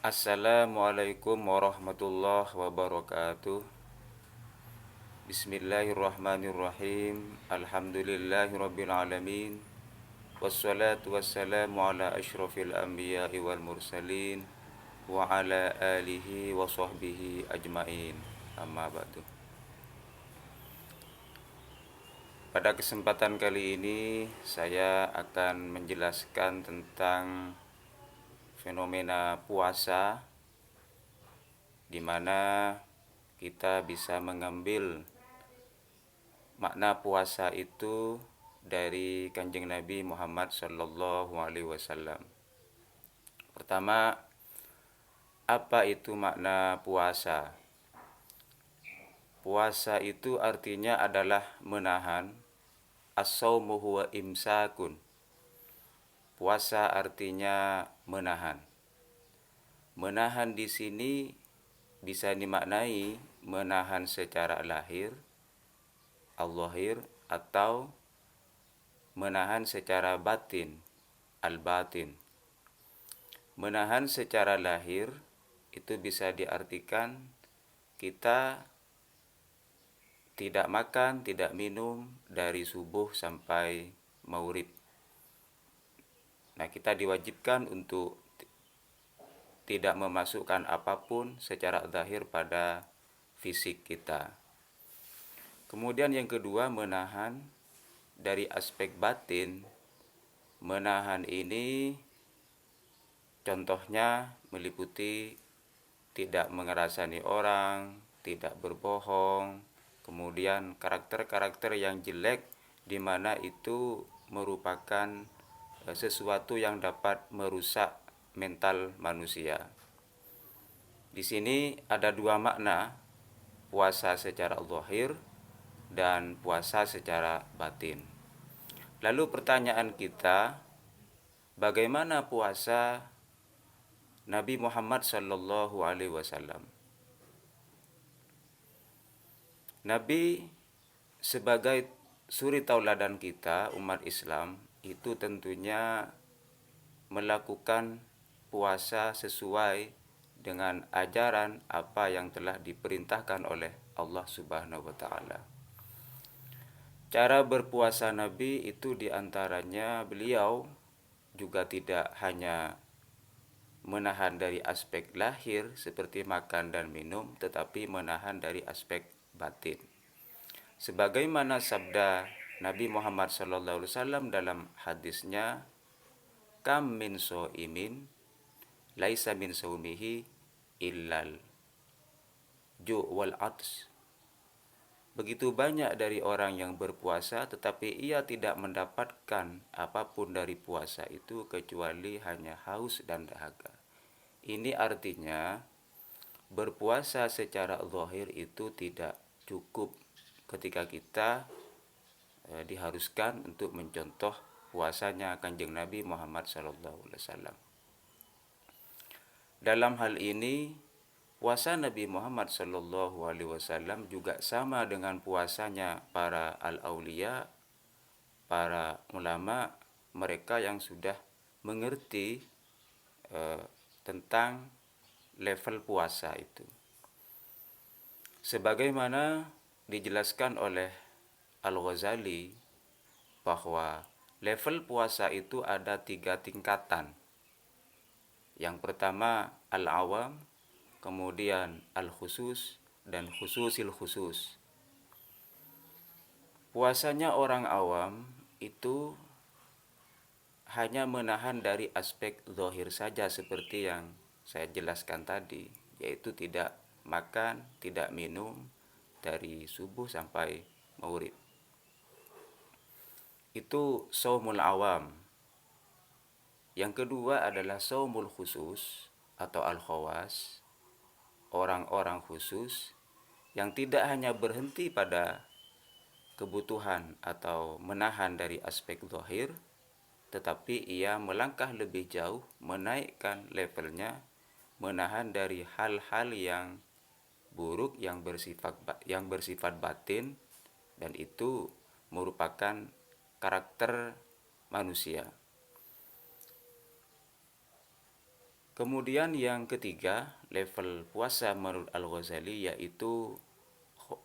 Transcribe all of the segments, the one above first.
Assalamualaikum warahmatullahi wabarakatuh. Bismillahirrahmanirrahim. Alhamdulillahirabbil alamin. Wassalatu wassalamu ala asyrafil anbiya'i wal mursalin wa ala alihi wa sahbihi ajmain. Amma ba'du. Pada kesempatan kali ini saya akan menjelaskan tentang fenomena puasa, di mana kita bisa mengambil makna puasa itu dari Kanjeng Nabi Muhammad Sallallahu Alaihi Wasallam. Pertama, apa itu makna puasa? Puasa itu artinya adalah menahan. As-saumu huwa imsakun. Puasa artinya menahan. Menahan di sini bisa dimaknai menahan secara lahir, al-zahir, atau menahan secara batin, al-batin. Menahan secara lahir itu bisa diartikan kita tidak makan, tidak minum dari subuh sampai maghrib. Nah, kita diwajibkan untuk tidak memasukkan apapun secara zahir pada fisik kita. Kemudian yang kedua, menahan dari aspek batin. Menahan ini contohnya meliputi tidak mengerasani orang, tidak berbohong, kemudian karakter-karakter yang jelek di mana itu merupakan sesuatu yang dapat merusak mental manusia. Di sini ada dua makna, puasa secara zahir dan puasa secara batin. Lalu pertanyaan kita, bagaimana puasa Nabi Muhammad Sallallahu Alaihi Wasallam? Nabi sebagai suri tauladan kita, umat Islam, itu tentunya melakukan puasa sesuai dengan ajaran apa yang telah diperintahkan oleh Allah Subhanahu wa taala. Cara berpuasa Nabi itu diantaranya beliau juga tidak hanya menahan dari aspek lahir seperti makan dan minum, tetapi menahan dari aspek batin. Sebagaimana sabda Nabi Muhammad SAW dalam hadisnya, kam min so'imin laisa min saumihi illal ju' wal ats. Begitu banyak dari orang yang berpuasa tetapi ia tidak mendapatkan apapun dari puasa itu kecuali hanya haus dan dahaga. Ini artinya berpuasa secara zahir itu tidak cukup ketika kita diharuskan untuk mencontoh puasanya Kanjeng Nabi Muhammad SAW. Dalam hal ini, puasa Nabi Muhammad SAW juga sama dengan puasanya para al-auliya, para ulama, mereka yang sudah mengerti tentang level puasa itu. Sebagaimana dijelaskan oleh Al-Ghazali bahwa level puasa itu ada 3 tingkatan. Yang pertama al-awam, kemudian al-khusus, dan khususil khusus. Puasanya orang awam itu hanya menahan dari aspek zahir saja seperti yang saya jelaskan tadi, yaitu tidak makan, tidak minum dari subuh sampai maghrib. Itu shaumul awam. Yang kedua adalah shaumul khusus atau al-khawas, orang-orang khusus yang tidak hanya berhenti pada kebutuhan atau menahan dari aspek zahir, tetapi ia melangkah lebih jauh, menaikkan levelnya, menahan dari hal-hal yang buruk yang bersifat batin, dan itu merupakan karakter manusia. Kemudian yang ketiga, level puasa menurut Al-Ghazali yaitu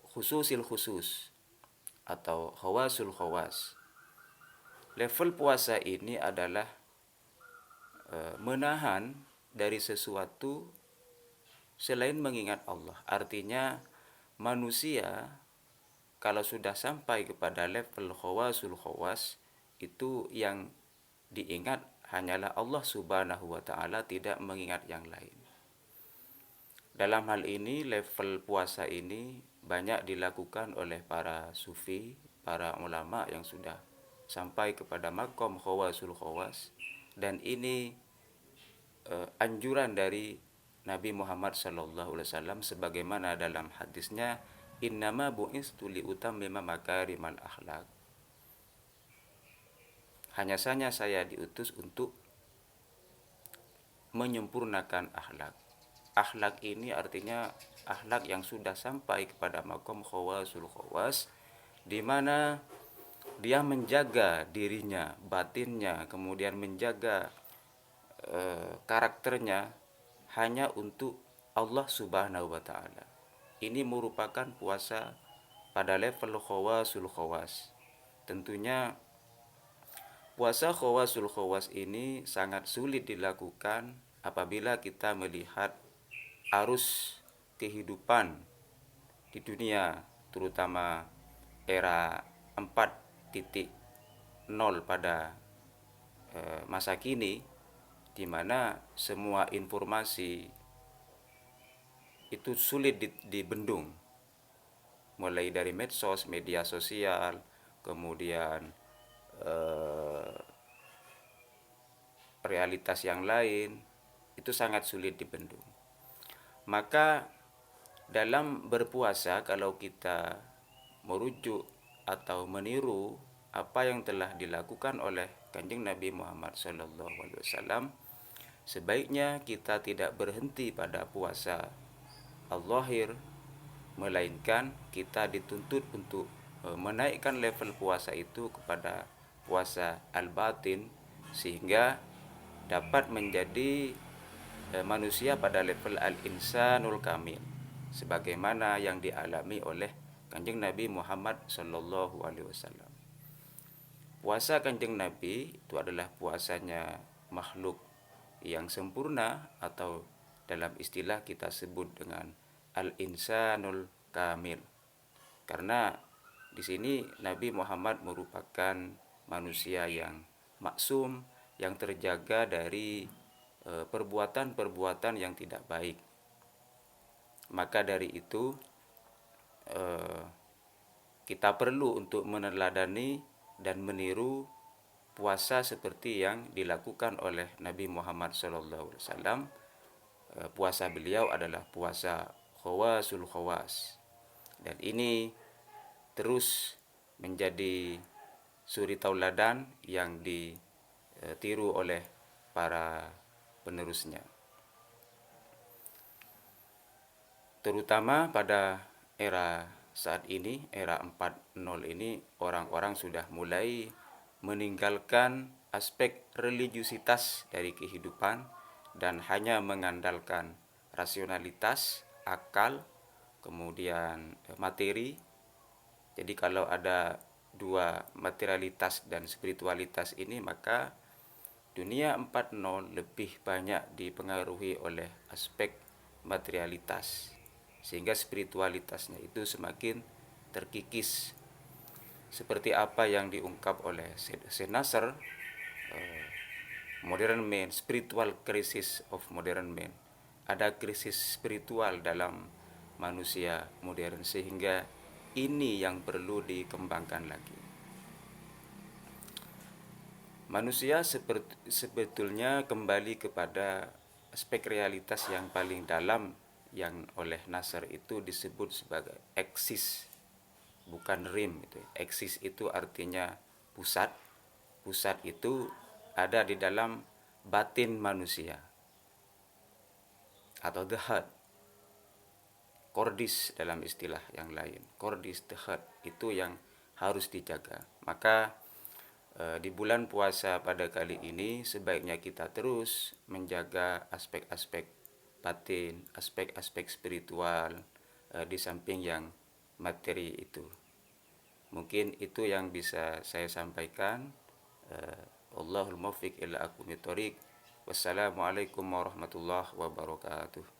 khususil khusus atau khawasul khawas. Level puasa ini adalah menahan dari sesuatu selain mengingat Allah. Artinya manusia kalau sudah sampai kepada level khawasul khawas, itu yang diingat hanyalah Allah Subhanahu wa taala, tidak mengingat yang lain. Dalam hal ini level puasa ini banyak dilakukan oleh para sufi, para ulama yang sudah sampai kepada makom khawasul khawas, dan ini anjuran dari Nabi Muhammad SAW sebagaimana dalam hadisnya, innama bu'istu liutammima makarimal akhlak. Hanya saja saya diutus untuk menyempurnakan akhlak. Akhlak ini artinya akhlak yang sudah sampai kepada makom khawasul khawas, di mana dia menjaga dirinya, batinnya, kemudian menjaga karakternya hanya untuk Allah Subhanahu wa taala. Ini merupakan puasa pada level khawasul khawas. Tentunya puasa khawasul khawas ini sangat sulit dilakukan apabila kita melihat arus kehidupan di dunia, terutama era 4.0 pada masa kini, di mana semua informasi itu sulit dibendung, mulai dari medsos, media sosial, kemudian realitas yang lain, itu sangat sulit dibendung. Maka dalam berpuasa, kalau kita merujuk atau meniru apa yang telah dilakukan oleh Kanjeng Nabi Muhammad SAW, sebaiknya kita tidak berhenti pada puasa al-zahir, melainkan kita dituntut untuk menaikkan level puasa itu kepada puasa al-batin, sehingga dapat menjadi manusia pada level al-insanul kamil, sebagaimana yang dialami oleh Kanjeng Nabi Muhammad SAW. Puasa Kanjeng Nabi itu adalah puasanya makhluk yang sempurna, atau dalam istilah kita sebut dengan al-insanul kamil. Karena di sini Nabi Muhammad merupakan manusia yang maksum, yang terjaga dari perbuatan-perbuatan yang tidak baik. Maka dari itu kita perlu untuk meneladani dan meniru puasa seperti yang dilakukan oleh Nabi Muhammad SAW. Puasa beliau adalah puasa khawasul khawas, dan ini terus menjadi suri tauladan yang ditiru oleh para penerusnya. Terutama pada era saat ini, era 4.0 ini, orang-orang sudah mulai meninggalkan aspek religiusitas dari kehidupan dan hanya mengandalkan rasionalitas, akal, kemudian materi. Jadi kalau ada dua, materialitas dan spiritualitas ini, maka dunia 4.0 lebih banyak dipengaruhi oleh aspek materialitas, sehingga spiritualitasnya itu semakin terkikis. Seperti apa yang diungkap oleh Syed Nasr, Modern Man, Spiritual Crisis of Modern Man. Ada krisis spiritual dalam manusia modern, sehingga ini yang perlu dikembangkan lagi. Manusia sebetulnya kembali kepada aspek realitas yang paling dalam, yang oleh Nasr itu disebut sebagai eksis, bukan rim. Eksis itu artinya pusat. Pusat itu ada di dalam batin manusia, atau the heart. Kordis dalam istilah yang lain, kordis, the heart, itu yang harus dijaga. Maka Di bulan puasa pada kali ini sebaiknya kita terus menjaga aspek-aspek batin, aspek-aspek spiritual di samping yang materi itu. Mungkin itu yang bisa saya sampaikan. Allahul muwaffiq ila aqwamit thoriq. Wassalamualaikum warahmatullahi wabarakatuh.